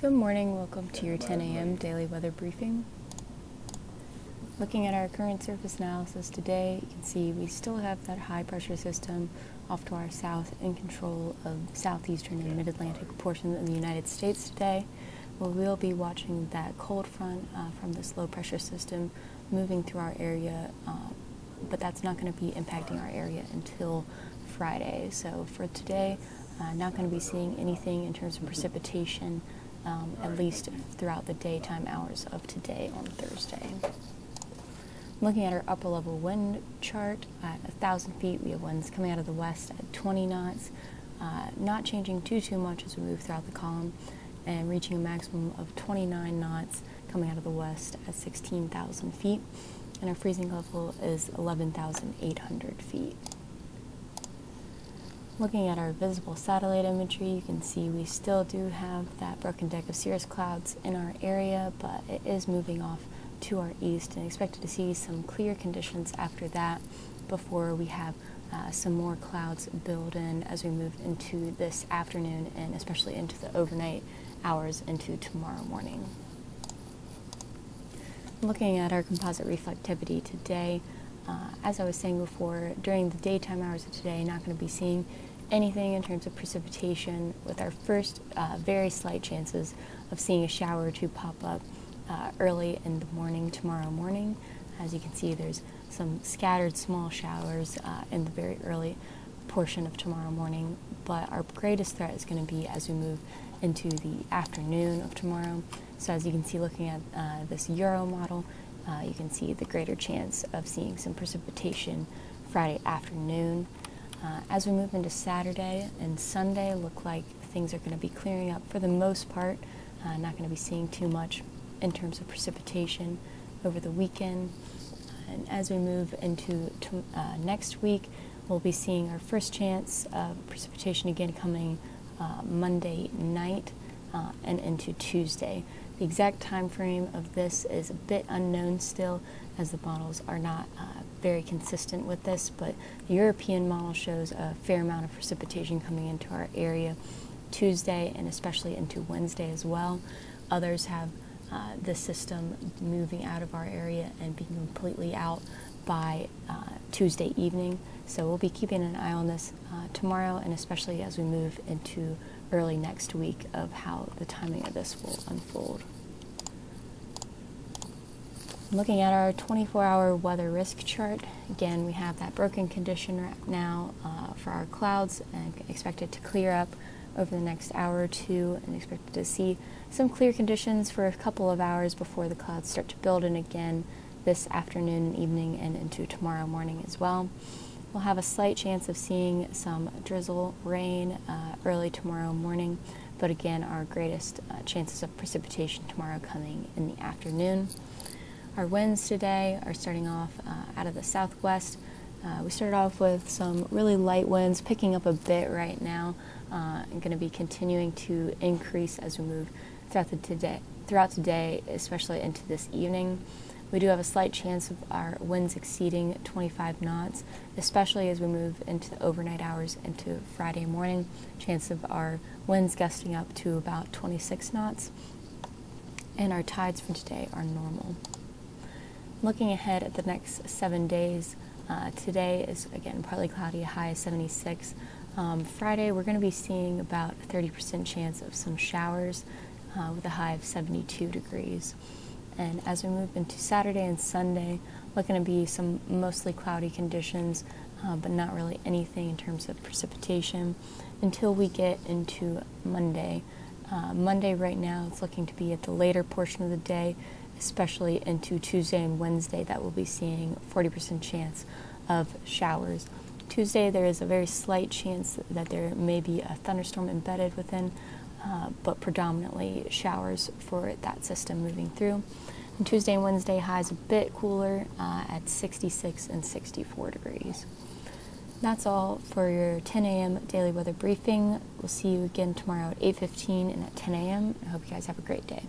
Good morning, welcome to your 10 a.m. daily weather briefing. Looking at our current surface analysis today, you can see we still have that high pressure system off to our south in control of the southeastern and mid-Atlantic portion of the United States today. We'll be watching that cold front from this low pressure system moving through our area, but that's not going to be impacting our area until Friday. So for today, not going to be seeing anything in terms of precipitation, at least throughout the daytime hours of today on Thursday. Looking at our upper level wind chart at 1,000 feet, we have winds coming out of the west at 20 knots, not changing too much as we move throughout the column, and reaching a maximum of 29 knots coming out of the west at 16,000 feet, and our freezing level is 11,800 feet. Looking at our visible satellite imagery, you can see we still do have that broken deck of cirrus clouds in our area, but it is moving off to our east, and expected to see some clear conditions after that before we have some more clouds build in as we move into this afternoon and especially into the overnight hours into tomorrow morning. Looking at our composite reflectivity today, as I was saying before, during the daytime hours of today, not going to be seeing anything in terms of precipitation, with our first very slight chances of seeing a shower or two pop up early in the morning tomorrow morning. As you can see, there's some scattered small showers in the very early portion of tomorrow morning, but our greatest threat is going to be as we move into the afternoon of tomorrow. So as you can see, looking at this Euro model, you can see the greater chance of seeing some precipitation Friday afternoon. As we move into Saturday and Sunday, look like things are going to be clearing up for the most part. Not going to be seeing too much in terms of precipitation over the weekend. And as we move into next week, we'll be seeing our first chance of precipitation again coming Monday night and into Tuesday. The exact time frame of this is a bit unknown still, as the models are not very consistent with this, but the European model shows a fair amount of precipitation coming into our area Tuesday and especially into Wednesday as well. Others have this system moving out of our area and being completely out by Tuesday evening. So we'll be keeping an eye on this tomorrow, and especially as we move into early next week of how the timing of this will unfold. Looking at our 24-hour weather risk chart, again, we have that broken condition right now for our clouds, and expected to clear up over the next hour or two, and expected to see some clear conditions for a couple of hours before the clouds start to build in again this afternoon and evening and into tomorrow morning as well. We'll have a slight chance of seeing some drizzle, rain early tomorrow morning, but again, our greatest chances of precipitation tomorrow coming in the afternoon. Our winds today are starting off out of the southwest. We started off with some really light winds, picking up a bit right now, and going to be continuing to increase as we move throughout today, especially into this evening. We do have a slight chance of our winds exceeding 25 knots, especially as we move into the overnight hours into Friday morning. Chance of our winds gusting up to about 26 knots. And our tides for today are normal. Looking ahead at the next 7 days, today is again partly cloudy, a high of 76. Friday, we're going to be seeing about a 30% chance of some showers with a high of 72 degrees. And as we move into Saturday and Sunday, looking to be some mostly cloudy conditions, but not really anything in terms of precipitation until we get into Monday. Monday right now, it's looking to be at the later portion of the day, especially into Tuesday and Wednesday, that we'll be seeing 40% chance of showers. Tuesday, there is a very slight chance that there may be a thunderstorm embedded within, but predominantly showers for that system moving through. And Tuesday and Wednesday, highs a bit cooler at 66 and 64 degrees. That's all for your 10 a.m. daily weather briefing. We'll see you again tomorrow at 8:15 and at 10 a.m. I hope you guys have a great day.